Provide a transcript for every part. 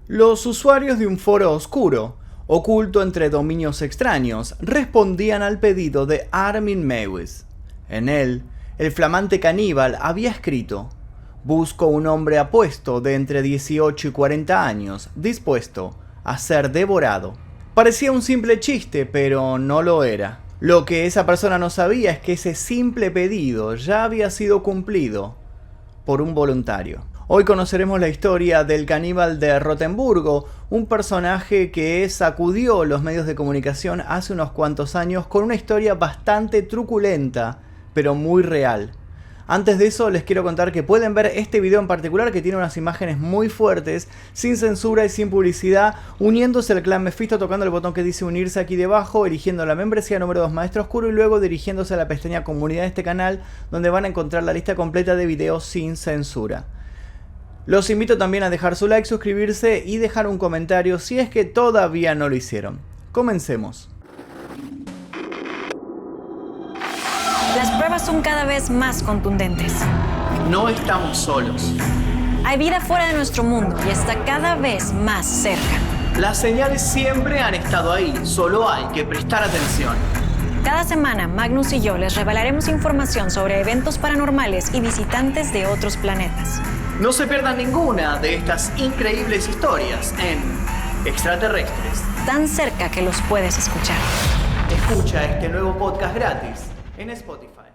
Los usuarios de un foro oscuro, oculto entre dominios extraños, respondían al pedido de Armin Meiwes. En él, el flamante caníbal había escrito: «Busco un hombre apuesto de entre 18 y 40 años, dispuesto a ser devorado». Parecía un simple chiste, pero no lo era. Lo que esa persona no sabía es que ese simple pedido ya había sido cumplido por un voluntario. Hoy conoceremos la historia del caníbal de Rotemburgo, un personaje que sacudió los medios de comunicación hace unos cuantos años con una historia bastante truculenta, pero muy real. Antes de eso les quiero contar que pueden ver este video en particular, que tiene unas imágenes muy fuertes, sin censura y sin publicidad, uniéndose al clan Mephisto, tocando el botón que dice unirse aquí debajo, eligiendo la membresía número 2 Maestro Oscuro y luego dirigiéndose a la pestaña comunidad de este canal, donde van a encontrar la lista completa de videos sin censura. Los invito también a dejar su like, suscribirse y dejar un comentario si es que todavía no lo hicieron. Comencemos. Las pruebas son cada vez más contundentes. No estamos solos. Hay vida fuera de nuestro mundo y está cada vez más cerca. Las señales siempre han estado ahí, solo hay que prestar atención. Cada semana, Magnus y yo les revelaremos información sobre eventos paranormales y visitantes de otros planetas. No se pierdan ninguna de estas increíbles historias en Extraterrestres. Tan cerca que los puedes escuchar. Escucha este nuevo podcast gratis en Spotify.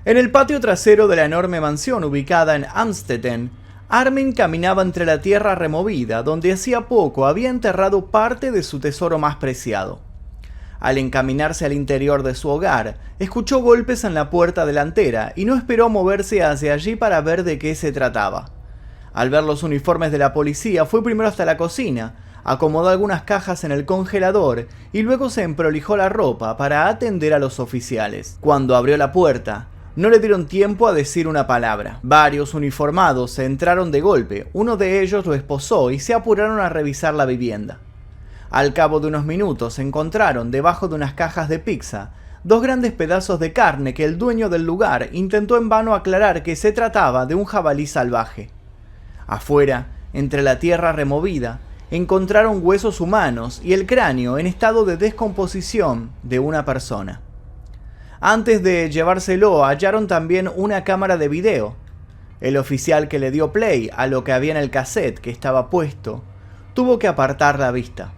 En el patio trasero de la enorme mansión ubicada en Amstetten, Armin caminaba entre la tierra removida, donde hacía poco había enterrado parte de su tesoro más preciado. Al encaminarse al interior de su hogar, escuchó golpes en la puerta delantera y no esperó moverse hacia allí para ver de qué se trataba. Al ver los uniformes de la policía, fue primero hasta la cocina, acomodó algunas cajas en el congelador y luego se emprolijó la ropa para atender a los oficiales. Cuando abrió la puerta, no le dieron tiempo a decir una palabra. Varios uniformados se entraron de golpe, uno de ellos lo esposó y se apuraron a revisar la vivienda. Al cabo de unos minutos encontraron debajo de unas cajas de pizza 2 grandes pedazos de carne que el dueño del lugar intentó en vano aclarar que se trataba de un jabalí salvaje. Afuera, entre la tierra removida, encontraron huesos humanos y el cráneo en estado de descomposición de una persona. Antes de llevárselo, hallaron también una cámara de video. El oficial que le dio play a lo que había en el cassette que estaba puesto, tuvo que apartar la vista.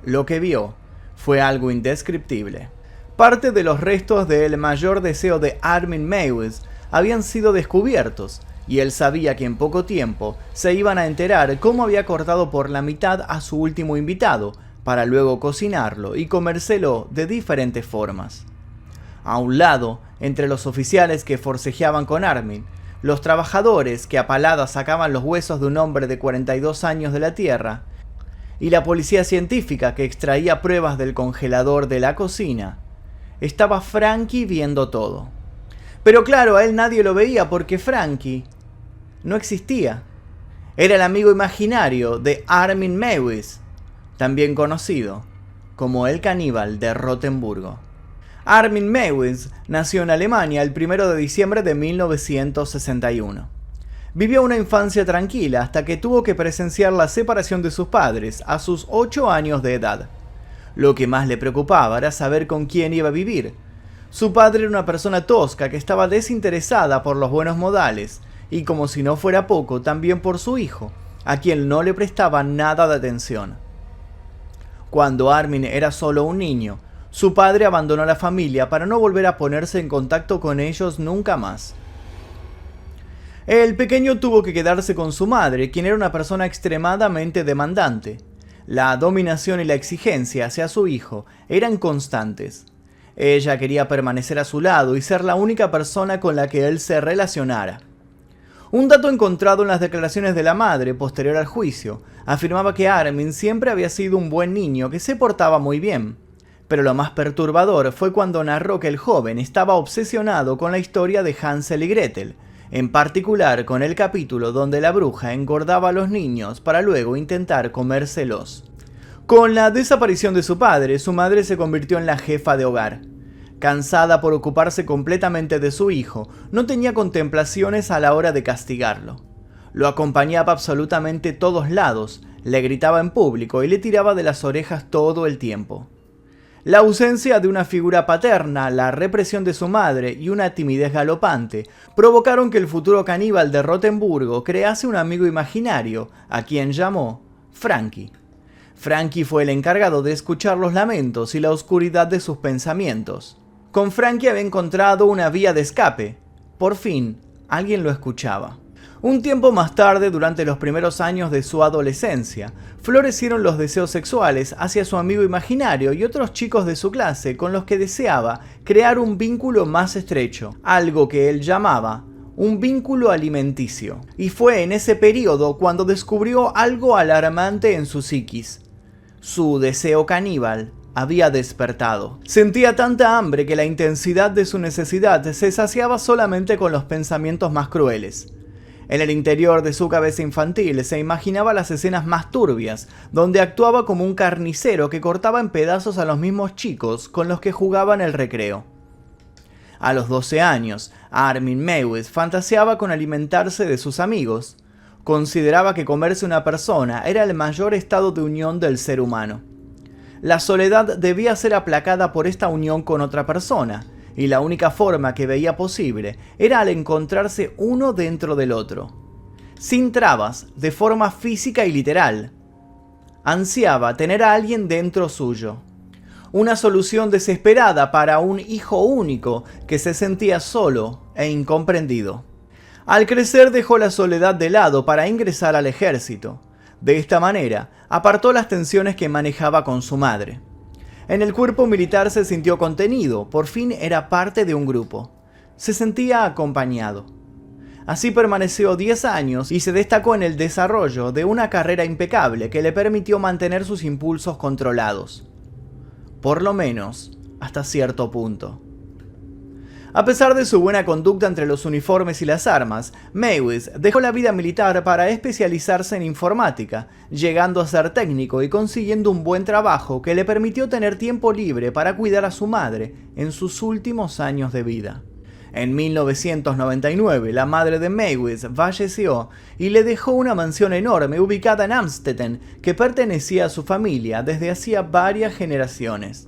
Lo que vio fue algo indescriptible. Parte de los restos del mayor deseo de Armin Meiwes habían sido descubiertos, y él sabía que en poco tiempo se iban a enterar cómo había cortado por la mitad a su último invitado, para luego cocinarlo y comérselo de diferentes formas. A un lado, entre los oficiales que forcejeaban con Armin, los trabajadores que a paladas sacaban los huesos de un hombre de 42 años de la tierra, y la policía científica que extraía pruebas del congelador de la cocina, estaba Frankie viendo todo. Pero claro, a él nadie lo veía porque Frankie no existía. Era el amigo imaginario de Armin Meiwes, también conocido como el caníbal de Rotemburgo. Armin Meiwes nació en Alemania el 1 de diciembre de 1961. Vivió una infancia tranquila hasta que tuvo que presenciar la separación de sus padres a sus 8 años de edad. Lo que más le preocupaba era saber con quién iba a vivir. Su padre era una persona tosca que estaba desinteresada por los buenos modales, y como si no fuera poco, también por su hijo, a quien no le prestaba nada de atención. Cuando Armin era solo un niño, su padre abandonó a la familia para no volver a ponerse en contacto con ellos nunca más. El pequeño tuvo que quedarse con su madre, quien era una persona extremadamente demandante. La dominación y la exigencia hacia su hijo eran constantes. Ella quería permanecer a su lado y ser la única persona con la que él se relacionara. Un dato encontrado en las declaraciones de la madre posterior al juicio afirmaba que Armin siempre había sido un buen niño que se portaba muy bien. Pero lo más perturbador fue cuando narró que el joven estaba obsesionado con la historia de Hansel y Gretel, en particular con el capítulo donde la bruja engordaba a los niños para luego intentar comérselos. Con la desaparición de su padre, su madre se convirtió en la jefa de hogar. Cansada por ocuparse completamente de su hijo, no tenía contemplaciones a la hora de castigarlo. Lo acompañaba absolutamente todos lados, le gritaba en público y le tiraba de las orejas todo el tiempo. La ausencia de una figura paterna, la represión de su madre y una timidez galopante provocaron que el futuro caníbal de Rotemburgo crease un amigo imaginario, a quien llamó Frankie. Frankie fue el encargado de escuchar los lamentos y la oscuridad de sus pensamientos. Con Frankie había encontrado una vía de escape. Por fin, alguien lo escuchaba. Un tiempo más tarde, durante los primeros años de su adolescencia, florecieron los deseos sexuales hacia su amigo imaginario y otros chicos de su clase con los que deseaba crear un vínculo más estrecho, algo que él llamaba un vínculo alimenticio. Y fue en ese periodo cuando descubrió algo alarmante en su psiquis. Su deseo caníbal había despertado. Sentía tanta hambre que la intensidad de su necesidad se saciaba solamente con los pensamientos más crueles. En el interior de su cabeza infantil se imaginaba las escenas más turbias, donde actuaba como un carnicero que cortaba en pedazos a los mismos chicos con los que jugaba en el recreo. A los 12 años, Armin Meiwes fantaseaba con alimentarse de sus amigos. Consideraba que comerse una persona era el mayor estado de unión del ser humano. La soledad debía ser aplacada por esta unión con otra persona, y la única forma que veía posible era al encontrarse uno dentro del otro. Sin trabas, de forma física y literal. Ansiaba tener a alguien dentro suyo. Una solución desesperada para un hijo único que se sentía solo e incomprendido. Al crecer dejó la soledad de lado para ingresar al ejército. De esta manera, apartó las tensiones que manejaba con su madre. En el cuerpo militar se sintió contenido, por fin era parte de un grupo. Se sentía acompañado. Así permaneció 10 años y se destacó en el desarrollo de una carrera impecable que le permitió mantener sus impulsos controlados. Por lo menos, hasta cierto punto. A pesar de su buena conducta entre los uniformes y las armas, Meiwes dejó la vida militar para especializarse en informática, llegando a ser técnico y consiguiendo un buen trabajo que le permitió tener tiempo libre para cuidar a su madre en sus últimos años de vida. En 1999, la madre de Meiwes falleció y le dejó una mansión enorme ubicada en Amstetten que pertenecía a su familia desde hacía varias generaciones.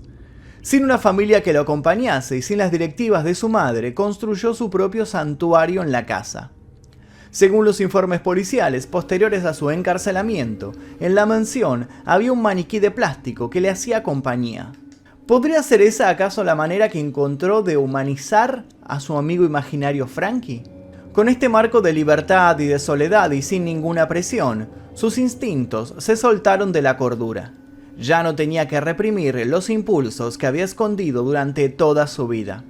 Sin una familia que lo acompañase y sin las directivas de su madre, construyó su propio santuario en la casa. Según los informes policiales posteriores a su encarcelamiento, en la mansión había un maniquí de plástico que le hacía compañía. ¿Podría ser esa acaso la manera que encontró de humanizar a su amigo imaginario Frankie? Con este marco de libertad y de soledad y sin ninguna presión, sus instintos se soltaron de la cordura. Ya no tenía que reprimir los impulsos que había escondido durante toda su vida.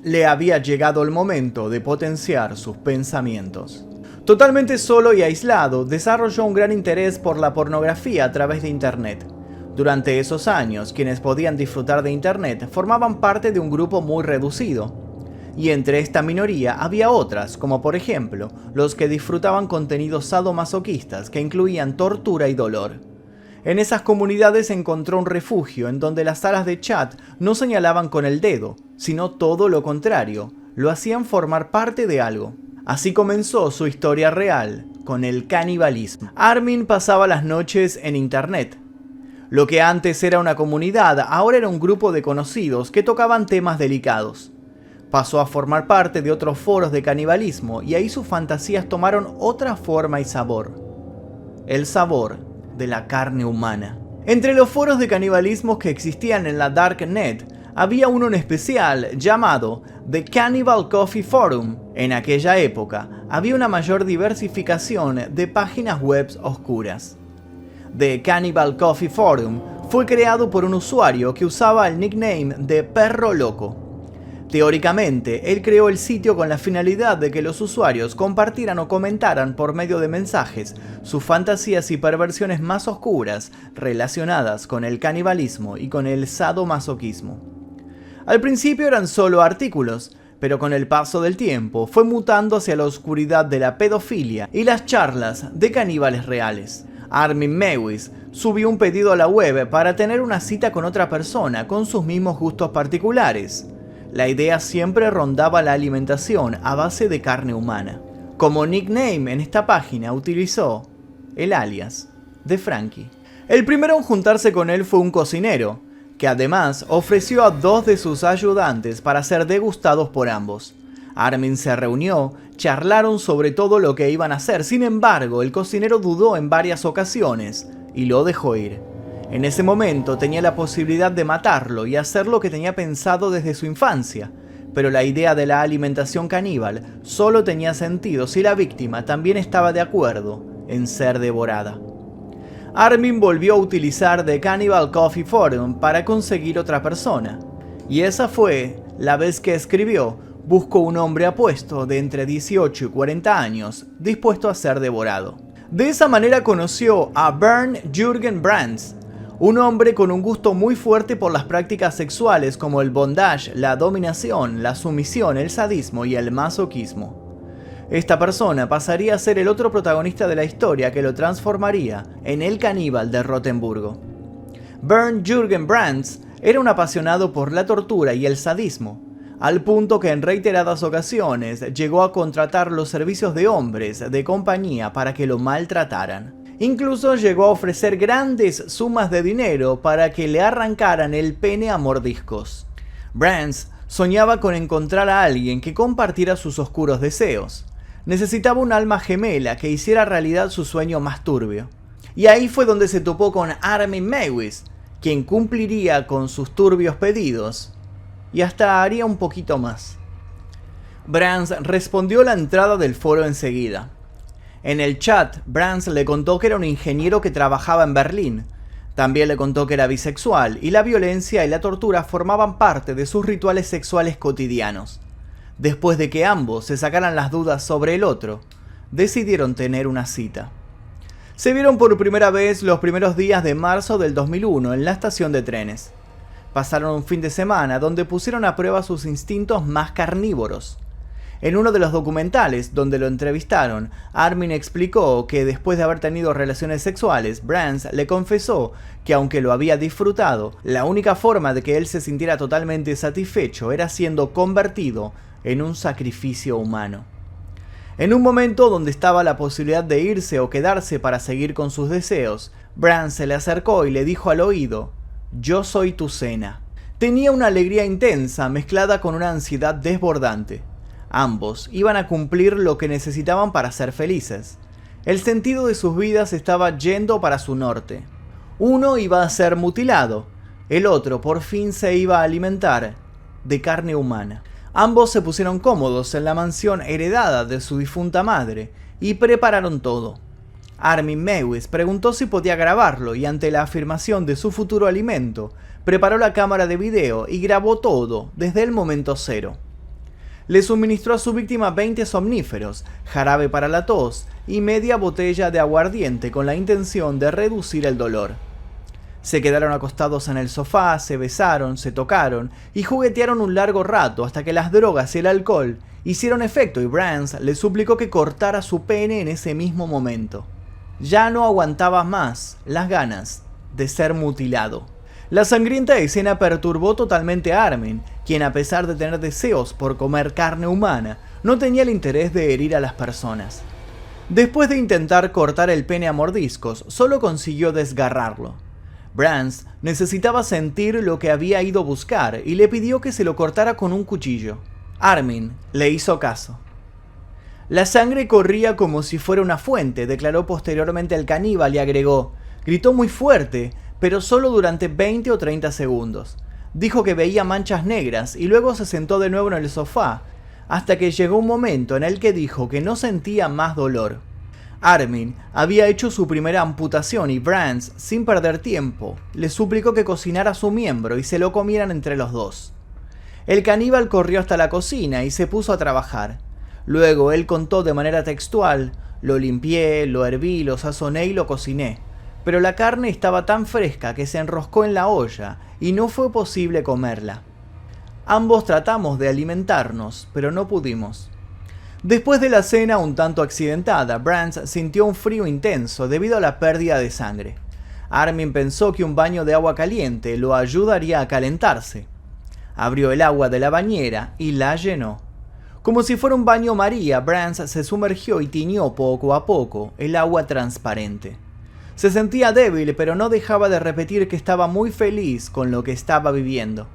Le había llegado el momento de potenciar sus pensamientos. Totalmente solo y aislado, desarrolló un gran interés por la pornografía a través de Internet. Durante esos años, quienes podían disfrutar de Internet formaban parte de un grupo muy reducido. Y entre esta minoría había otras, como por ejemplo, los que disfrutaban contenidos sadomasoquistas que incluían tortura y dolor. En esas comunidades encontró un refugio en donde las salas de chat no señalaban con el dedo, sino todo lo contrario, lo hacían formar parte de algo. Así comenzó su historia real, con el canibalismo. Armin pasaba las noches en Internet. Lo que antes era una comunidad, ahora era un grupo de conocidos que tocaban temas delicados. Pasó a formar parte de otros foros de canibalismo y ahí sus fantasías tomaron otra forma y sabor. El sabor de la carne humana. Entre los foros de canibalismo que existían en la Darknet, había uno en especial llamado The Cannibal Coffee Forum. En aquella época, había una mayor diversificación de páginas web oscuras. The Cannibal Coffee Forum fue creado por un usuario que usaba el nickname de Perro Loco. Teóricamente, él creó el sitio con la finalidad de que los usuarios compartieran o comentaran por medio de mensajes sus fantasías y perversiones más oscuras relacionadas con el canibalismo y con el sadomasoquismo. Al principio eran solo artículos, pero con el paso del tiempo fue mutando hacia la oscuridad de la pedofilia y las charlas de caníbales reales. Armin Meiwes subió un pedido a la web para tener una cita con otra persona con sus mismos gustos particulares. La idea siempre rondaba la alimentación a base de carne humana. Como nickname en esta página utilizó el alias de Frankie. El primero en juntarse con él fue un cocinero, que además ofreció a 2 de sus ayudantes para ser degustados por ambos. Armin se reunió, charlaron sobre todo lo que iban a hacer, sin embargo, el cocinero dudó en varias ocasiones y lo dejó ir. En ese momento tenía la posibilidad de matarlo y hacer lo que tenía pensado desde su infancia, pero la idea de la alimentación caníbal solo tenía sentido si la víctima también estaba de acuerdo en ser devorada. Armin volvió a utilizar The Cannibal Coffee Forum para conseguir otra persona, y esa fue la vez que escribió: busco un hombre apuesto de entre 18 y 40 años, dispuesto a ser devorado. De esa manera conoció a Bernd Jürgen Brands, un hombre con un gusto muy fuerte por las prácticas sexuales como el bondage, la dominación, la sumisión, el sadismo y el masoquismo. Esta persona pasaría a ser el otro protagonista de la historia que lo transformaría en el caníbal de Rotemburgo. Bernd Jürgen Brands era un apasionado por la tortura y el sadismo, al punto que en reiteradas ocasiones llegó a contratar los servicios de hombres de compañía para que lo maltrataran. Incluso llegó a ofrecer grandes sumas de dinero para que le arrancaran el pene a mordiscos. Brands soñaba con encontrar a alguien que compartiera sus oscuros deseos. Necesitaba un alma gemela que hiciera realidad su sueño más turbio. Y ahí fue donde se topó con Armin Meiwes, quien cumpliría con sus turbios pedidos y hasta haría un poquito más. Brands respondió la entrada del foro enseguida. En el chat, Brands le contó que era un ingeniero que trabajaba en Berlín. También le contó que era bisexual y la violencia y la tortura formaban parte de sus rituales sexuales cotidianos. Después de que ambos se sacaran las dudas sobre el otro, decidieron tener una cita. Se vieron por primera vez los primeros días de marzo del 2001 en la estación de trenes. Pasaron un fin de semana donde pusieron a prueba sus instintos más carnívoros. En uno de los documentales donde lo entrevistaron, Armin explicó que después de haber tenido relaciones sexuales, Brands le confesó que aunque lo había disfrutado, la única forma de que él se sintiera totalmente satisfecho era siendo convertido en un sacrificio humano. En un momento donde estaba la posibilidad de irse o quedarse para seguir con sus deseos, Brands se le acercó y le dijo al oído: «Yo soy tu cena». Tenía una alegría intensa mezclada con una ansiedad desbordante. Ambos iban a cumplir lo que necesitaban para ser felices. El sentido de sus vidas estaba yendo para su norte. Uno iba a ser mutilado, el otro por fin se iba a alimentar de carne humana. Ambos se pusieron cómodos en la mansión heredada de su difunta madre y prepararon todo. Armin Meiwes preguntó si podía grabarlo y ante la afirmación de su futuro alimento, preparó la cámara de video y grabó todo desde el momento cero. Le suministró a su víctima 20 somníferos, jarabe para la tos y media botella de aguardiente con la intención de reducir el dolor. Se quedaron acostados en el sofá, se besaron, se tocaron y juguetearon un largo rato hasta que las drogas y el alcohol hicieron efecto y Brands le suplicó que cortara su pene en ese mismo momento. Ya no aguantaba más las ganas de ser mutilado. La sangrienta escena perturbó totalmente a Armin, quien a pesar de tener deseos por comer carne humana, no tenía el interés de herir a las personas. Después de intentar cortar el pene a mordiscos, solo consiguió desgarrarlo. Brands necesitaba sentir lo que había ido a buscar y le pidió que se lo cortara con un cuchillo. Armin le hizo caso. La sangre corría como si fuera una fuente, declaró posteriormente el caníbal y agregó: gritó muy fuerte, pero solo durante 20 o 30 segundos. Dijo que veía manchas negras y luego se sentó de nuevo en el sofá, hasta que llegó un momento en el que dijo que no sentía más dolor. Armin había hecho su primera amputación y Brands, sin perder tiempo, le suplicó que cocinara su miembro y se lo comieran entre los dos. El caníbal corrió hasta la cocina y se puso a trabajar. Luego él contó de manera textual: lo limpié, lo herví, lo sazoné y lo cociné. Pero la carne estaba tan fresca que se enroscó en la olla y no fue posible comerla. Ambos tratamos de alimentarnos, pero no pudimos. Después de la cena un tanto accidentada, Brands sintió un frío intenso debido a la pérdida de sangre. Armin pensó que un baño de agua caliente lo ayudaría a calentarse. Abrió el agua de la bañera y la llenó. Como si fuera un baño María, Brands se sumergió y tiñó poco a poco el agua transparente. Se sentía débil, pero no dejaba de repetir que estaba muy feliz con lo que estaba viviendo.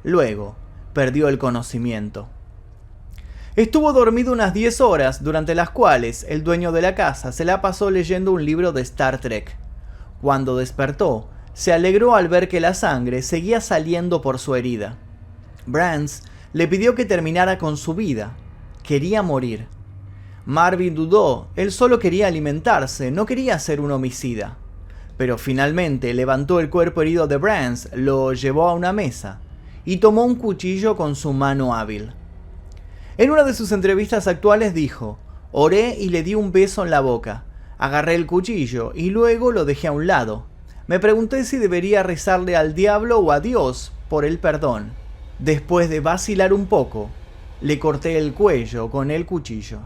Luego, perdió el conocimiento. Estuvo dormido unas 10 horas, durante las cuales el dueño de la casa se la pasó leyendo un libro de Star Trek. Cuando despertó, se alegró al ver que la sangre seguía saliendo por su herida. Brands le pidió que terminara con su vida. Quería morir. Marvin dudó, él solo quería alimentarse, no quería ser un homicida. Pero finalmente levantó el cuerpo herido de Brands, lo llevó a una mesa y tomó un cuchillo con su mano hábil. En una de sus entrevistas actuales dijo: «Oré y le di un beso en la boca. Agarré el cuchillo y luego lo dejé a un lado. Me pregunté si debería rezarle al diablo o a Dios por el perdón. Después de vacilar un poco, le corté el cuello con el cuchillo».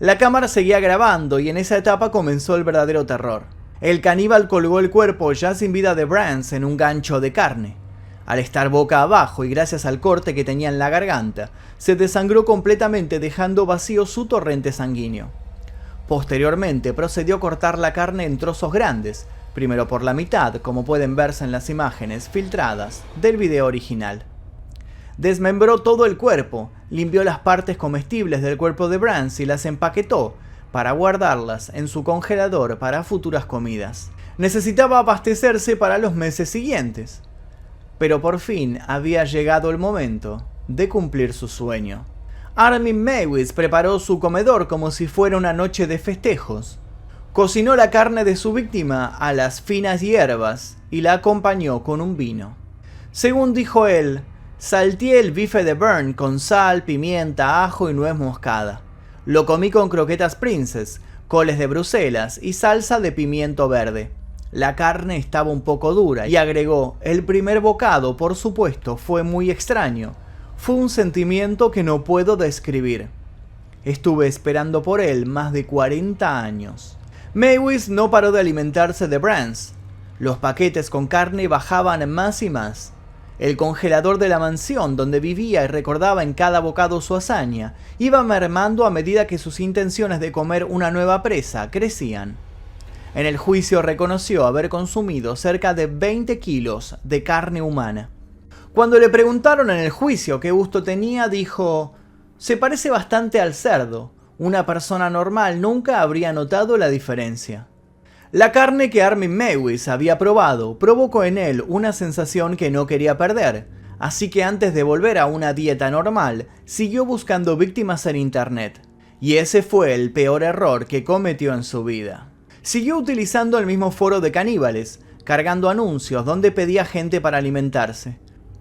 La cámara seguía grabando y en esa etapa comenzó el verdadero terror. El caníbal colgó el cuerpo ya sin vida de Brands en un gancho de carne. Al estar boca abajo y gracias al corte que tenía en la garganta, se desangró completamente dejando vacío su torrente sanguíneo. Posteriormente procedió a cortar la carne en trozos grandes, primero por la mitad, como pueden verse en las imágenes filtradas del video original. Desmembró todo el cuerpo, limpió las partes comestibles del cuerpo de Brands y las empaquetó para guardarlas en su congelador para futuras comidas. Necesitaba abastecerse para los meses siguientes. Pero por fin había llegado el momento de cumplir su sueño. Armin Meiwes preparó su comedor como si fuera una noche de festejos. Cocinó la carne de su víctima a las finas hierbas y la acompañó con un vino. Según dijo él, salteé el bife de Burn con sal, pimienta, ajo y nuez moscada. Lo comí con croquetas Princess, coles de Bruselas y salsa de pimiento verde. La carne estaba un poco dura y agregó: el primer bocado, por supuesto, fue muy extraño. Fue un sentimiento que no puedo describir. Estuve esperando por él más de 40 años. Meiwes no paró de alimentarse de Brands. Los paquetes con carne bajaban más y más. El congelador de la mansión donde vivía y recordaba en cada bocado su hazaña iba mermando a medida que sus intenciones de comer una nueva presa crecían. En el juicio reconoció haber consumido cerca de 20 kilos de carne humana. Cuando le preguntaron en el juicio qué gusto tenía, dijo: «Se parece bastante al cerdo. Una persona normal nunca habría notado la diferencia». La carne que Armin Meiwes había probado provocó en él una sensación que no quería perder, así que antes de volver a una dieta normal, siguió buscando víctimas en internet. Y ese fue el peor error que cometió en su vida. Siguió utilizando el mismo foro de caníbales, cargando anuncios donde pedía gente para alimentarse.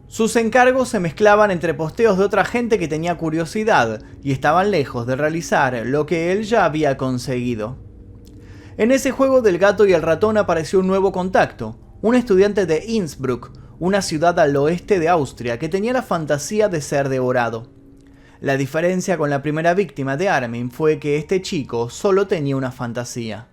Sus encargos se mezclaban entre posteos de otra gente que tenía curiosidad y estaban lejos de realizar lo que él ya había conseguido. En ese juego del gato y el ratón apareció un nuevo contacto, un estudiante de Innsbruck, una ciudad al oeste de Austria que tenía la fantasía de ser devorado. La diferencia con la primera víctima de Armin fue que este chico solo tenía una fantasía.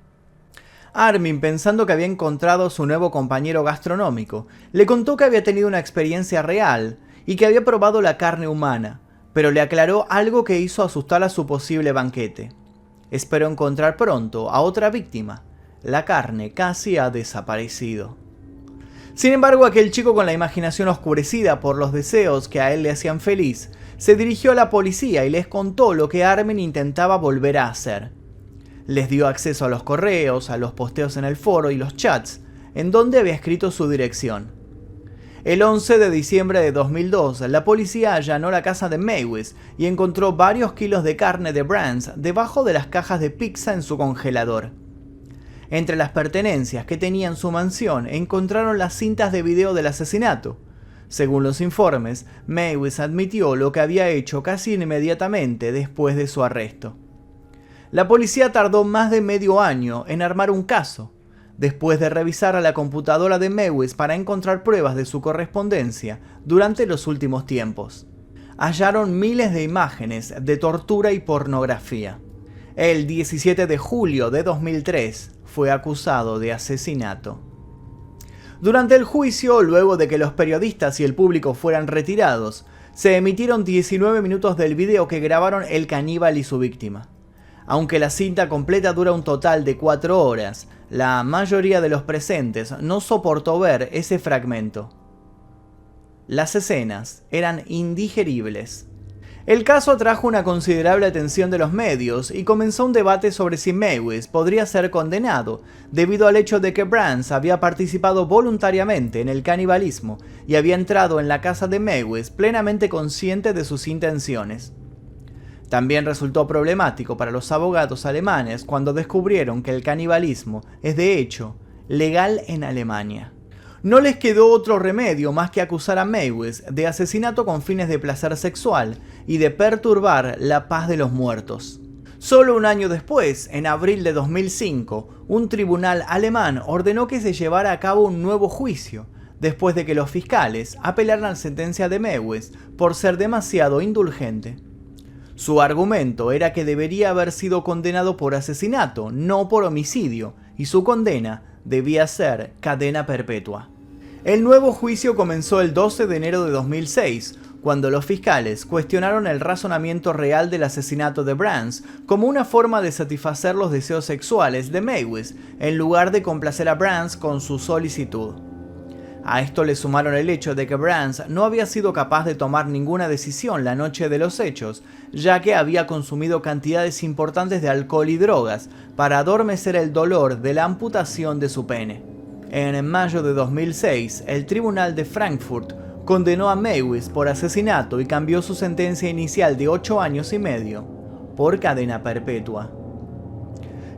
Armin, pensando que había encontrado a su nuevo compañero gastronómico, le contó que había tenido una experiencia real y que había probado la carne humana, pero le aclaró algo que hizo asustar a su posible banquete. Esperó encontrar pronto a otra víctima. La carne casi ha desaparecido. Sin embargo, aquel chico con la imaginación oscurecida por los deseos que a él le hacían feliz, se dirigió a la policía y les contó lo que Armin intentaba volver a hacer. Les dio acceso a los correos, a los posteos en el foro y los chats, en donde había escrito su dirección. El 11 de diciembre de 2002, la policía allanó la casa de Meiwes y encontró varios kilos de carne de Brands debajo de las cajas de pizza en su congelador. Entre las pertenencias que tenía en su mansión encontraron las cintas de video del asesinato. Según los informes, Meiwes admitió lo que había hecho casi inmediatamente después de su arresto. La policía tardó más de medio año en armar un caso, después de revisar a la computadora de Meiwes para encontrar pruebas de su correspondencia durante los últimos tiempos. Hallaron miles de imágenes de tortura y pornografía. El 17 de julio de 2003 fue acusado de asesinato. Durante el juicio, luego de que los periodistas y el público fueran retirados, se emitieron 19 minutos del video que grabaron el caníbal y su víctima. Aunque la cinta completa dura un total de 4 horas, la mayoría de los presentes no soportó ver ese fragmento. Las escenas eran indigeribles. El caso atrajo una considerable atención de los medios y comenzó un debate sobre si Mewes podría ser condenado, debido al hecho de que Brands había participado voluntariamente en el canibalismo y había entrado en la casa de Mewes plenamente consciente de sus intenciones. También resultó problemático para los abogados alemanes cuando descubrieron que el canibalismo es de hecho legal en Alemania. No les quedó otro remedio más que acusar a Mewes de asesinato con fines de placer sexual y de perturbar la paz de los muertos. Solo un año después, en abril de 2005, un tribunal alemán ordenó que se llevara a cabo un nuevo juicio, después de que los fiscales apelaran a la sentencia de Mewes por ser demasiado indulgente. Su argumento era que debería haber sido condenado por asesinato, no por homicidio, y su condena debía ser cadena perpetua. El nuevo juicio comenzó el 12 de enero de 2006, cuando los fiscales cuestionaron el razonamiento real del asesinato de Brands como una forma de satisfacer los deseos sexuales de Mewes, en lugar de complacer a Brands con su solicitud. A esto le sumaron el hecho de que Brands no había sido capaz de tomar ninguna decisión la noche de los hechos, ya que había consumido cantidades importantes de alcohol y drogas para adormecer el dolor de la amputación de su pene. En mayo de 2006, el Tribunal de Frankfurt condenó a Mewes por asesinato y cambió su sentencia inicial de 8 años y medio por cadena perpetua.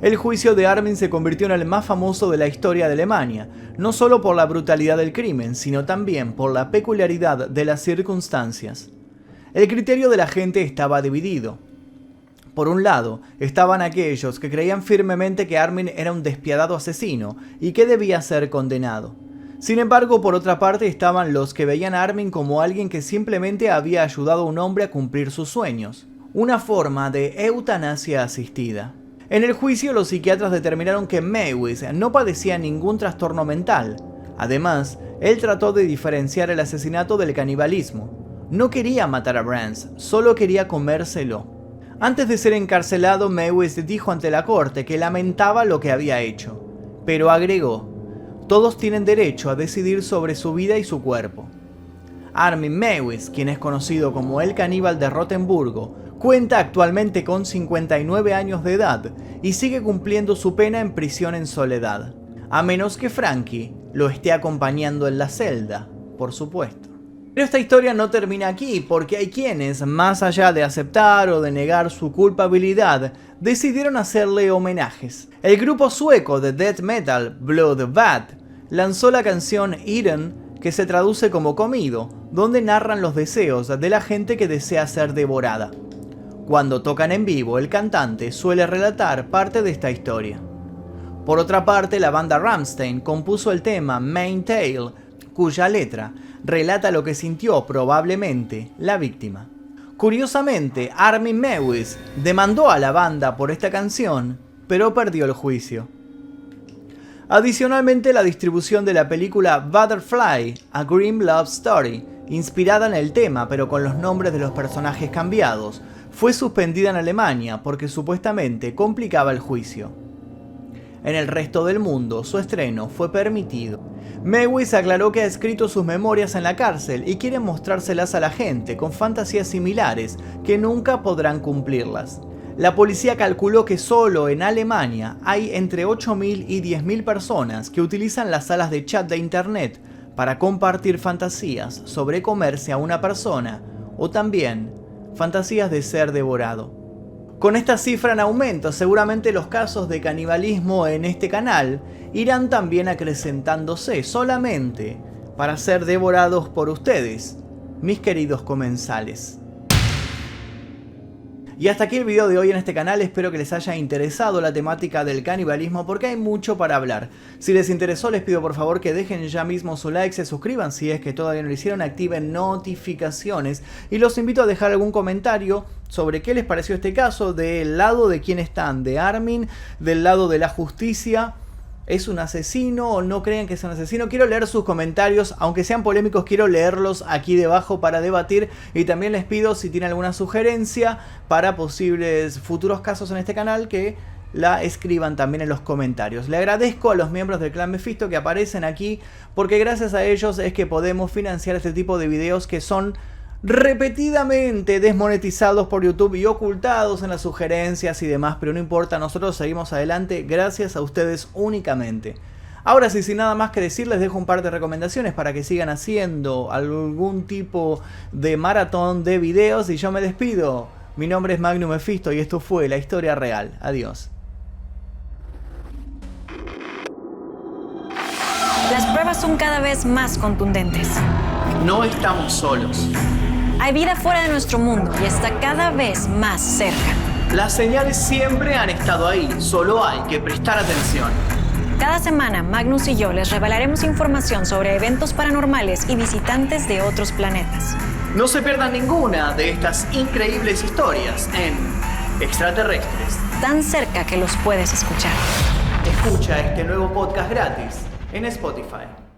El juicio de Armin se convirtió en el más famoso de la historia de Alemania, no solo por la brutalidad del crimen, sino también por la peculiaridad de las circunstancias. El criterio de la gente estaba dividido. Por un lado, estaban aquellos que creían firmemente que Armin era un despiadado asesino y que debía ser condenado. Sin embargo, por otra parte estaban los que veían a Armin como alguien que simplemente había ayudado a un hombre a cumplir sus sueños, una forma de eutanasia asistida. En el juicio, los psiquiatras determinaron que Mewes no padecía ningún trastorno mental. Además, él trató de diferenciar el asesinato del canibalismo. No quería matar a Brands, solo quería comérselo. Antes de ser encarcelado, Mewes dijo ante la corte que lamentaba lo que había hecho, pero agregó: todos tienen derecho a decidir sobre su vida y su cuerpo. Armin Mewes, quien es conocido como el caníbal de Rotemburgo, cuenta actualmente con 59 años de edad y sigue cumpliendo su pena en prisión en soledad, a menos que Frankie lo esté acompañando en la celda, por supuesto. Pero esta historia no termina aquí, porque hay quienes, más allá de aceptar o de negar su culpabilidad, decidieron hacerle homenajes. El grupo sueco de death metal Bloodbath lanzó la canción Eaten, que se traduce como comido, donde narran los deseos de la gente que desea ser devorada. Cuando tocan en vivo, el cantante suele relatar parte de esta historia. Por otra parte, la banda Rammstein compuso el tema Main Tale, cuya letra relata lo que sintió probablemente la víctima. Curiosamente, Armin Mewes demandó a la banda por esta canción, pero perdió el juicio. Adicionalmente, la distribución de la película Butterfly, A Grim Love Story, inspirada en el tema pero con los nombres de los personajes cambiados, fue suspendida en Alemania porque supuestamente complicaba el juicio. En el resto del mundo, su estreno fue permitido. Mewes aclaró que ha escrito sus memorias en la cárcel y quiere mostrárselas a la gente con fantasías similares que nunca podrán cumplirlas. La policía calculó que solo en Alemania hay entre 8.000 y 10.000 personas que utilizan las salas de chat de internet para compartir fantasías sobre comerse a una persona o también fantasías de ser devorado. Con esta cifra en aumento, seguramente los casos de canibalismo en este canal irán también acrecentándose solamente para ser devorados por ustedes, mis queridos comensales. Y hasta aquí el video de hoy en este canal, espero que les haya interesado la temática del canibalismo porque hay mucho para hablar. Si les interesó, les pido por favor que dejen ya mismo su like, se suscriban si es que todavía no lo hicieron, activen notificaciones y los invito a dejar algún comentario sobre qué les pareció este caso, del lado de quién están, de Armin, del lado de la justicia ¿Es un asesino o no creen que es un asesino? Quiero leer sus comentarios, aunque sean polémicos, quiero leerlos aquí debajo para debatir. Y también les pido, si tienen alguna sugerencia para posibles futuros casos en este canal, que la escriban también en los comentarios. Le agradezco a los miembros del clan Mephisto que aparecen aquí, porque gracias a ellos es que podemos financiar este tipo de videos que son repetidamente desmonetizados por YouTube y ocultados en las sugerencias y demás, pero no importa, nosotros seguimos adelante gracias a ustedes únicamente. Ahora sí, sin nada más que decir, les dejo un par de recomendaciones para que sigan haciendo algún tipo de maratón de videos y yo me despido. Mi nombre es Magnum Mephisto y esto fue La Historia Real. Adiós. Las pruebas son cada vez más contundentes. No estamos solos. Hay vida fuera de nuestro mundo y está cada vez más cerca. Las señales siempre han estado ahí, solo hay que prestar atención. Cada semana, Magnus y yo les revelaremos información sobre eventos paranormales y visitantes de otros planetas. No se pierdan ninguna de estas increíbles historias en Extraterrestres. Tan cerca que los puedes escuchar. Escucha este nuevo podcast gratis en Spotify.